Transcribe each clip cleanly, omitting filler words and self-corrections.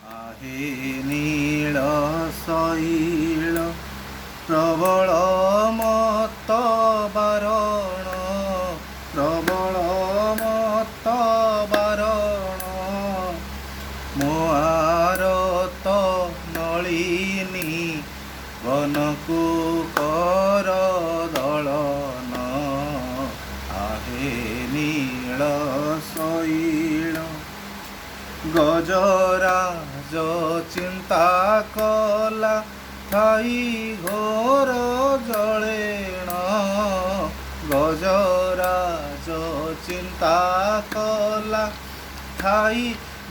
आहे नीଳ ଶୈଳ ପ୍ରବଳ ମତ ବାରଣ ପ୍ରବଳ ମତ ବାରଣ ମୋ ଆରତ ନଳିନୀ ବନକୁ କର ଦଳନ आहे नीଳ ଶୈଳ गजराज चिंता कला थाई घोर जलेण गजराज चिंता कला थाई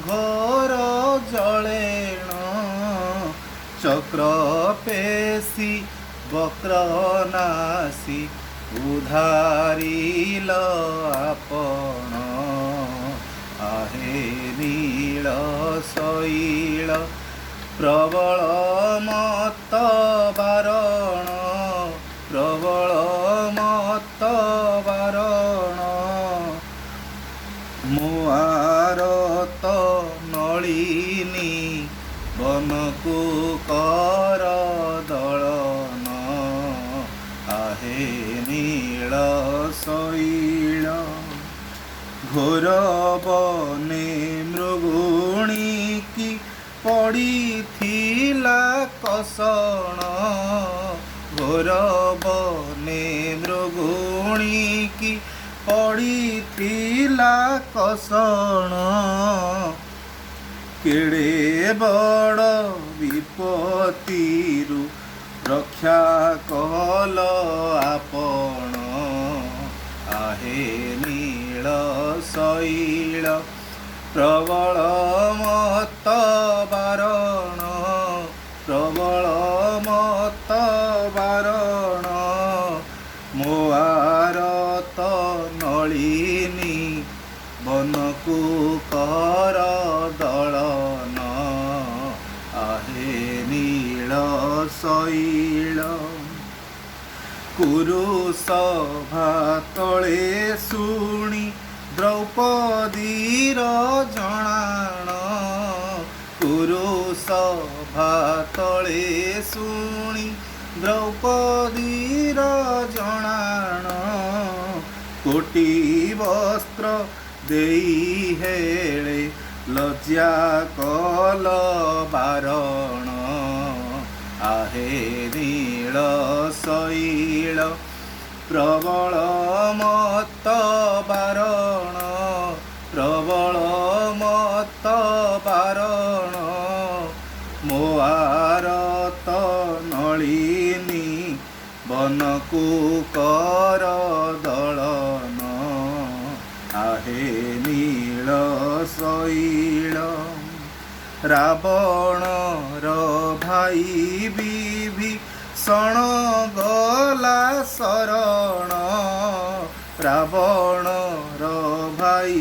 घोर जलेण चक्र पेशी वक्रनाशी उधारिल आपण आहे नीଳ ଶୈଳ प्रबल मत बारण प्रबल मत बारण ମୋ ଆରତ ନଳିନୀ ବନକୁ କର ଦଳନ आहे नीଳ ଶୈଳ घोर बने मृगुणी की पड़ीथिला कसण घोर बने मृगुणी की पड़ीथिला कसण केड़े बड़ विपत्तिरु रक्षा कल आपण आहे नीଳ ଶୈଳ प्रबल मत बारण प्रबल मत बारण ମୋ ଆରତ ନଳିନୀ ବନକୁ କର ଦଳନ आहे नीଳ ଶୈଳ कुरुसभा तले शुणी द्रौपदीर जणाण कुरुसभा तले शुणी द्रौपदीर जणाण कोटि वस्त्र देई हेळे लज्जा कल बारण आहे नीଳ ଶୈଳ प्रबल मत बारण प्रबल मत बारण ମୋ ଆରତ ନଳିନୀ ବନକୁ କର ଦଳନ आहे नीଳ ଶୈଳ रावणर भाई विभीषण गला शरण रावणर भाई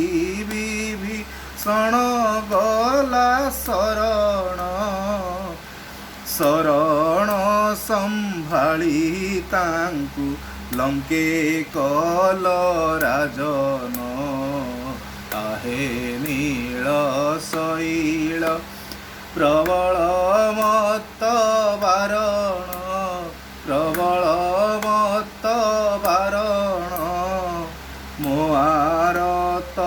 विभीषण गला शरण शरण संभाली तांकु लंके कल राजन आहे नीଳ ଶୈଳ प्रबल मत बारण प्रबल मत बारण ମୋ ଆରତ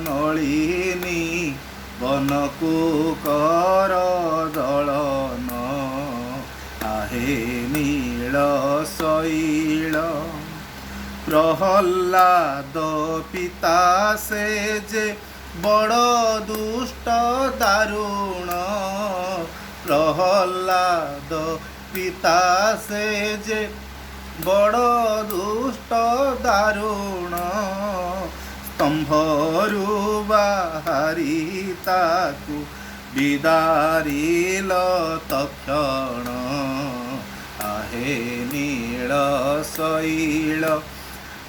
ନଳିନୀ ବନକୁ କର ଦଳନ आहे नीଳ ଶୈଳ प्रहल्लाद पिता से जे बड़ दुष्ट दारुण प्रहल्लाद पिता से जे बड़ दुष्ट दारुण स्तंभरु बाहारी ताकु विदारिल तक्षण आहे नीଳ ଶୈଳ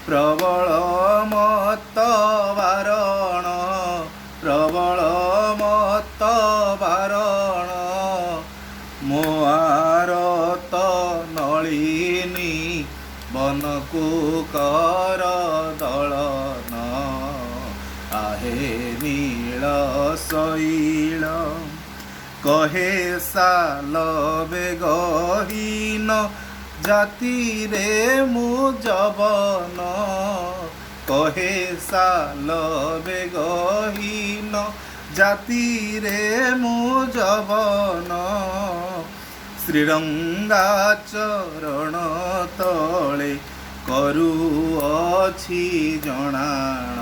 प्रबल मत बारण प्रबल मत बारण ମୋ ଆରତ ନଳିନୀ ବନକୁ କର ଦଳନ आहे नीळ ଶୈଳ कहे साल बेगहीन जाति रे मु जवन कहे साल बेगहीन जाति रे मु जवन श्रीरंगा चरण तले करुअछि जणाण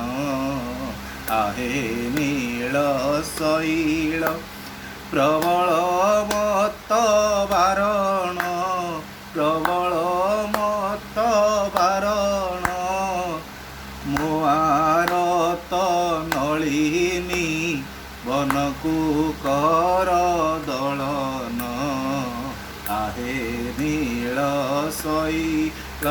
आहे नील शैल प्रबल मत बारण प्रबल मत बारण मुआरत नलिनी बनकु कर दलन आहे नील शैल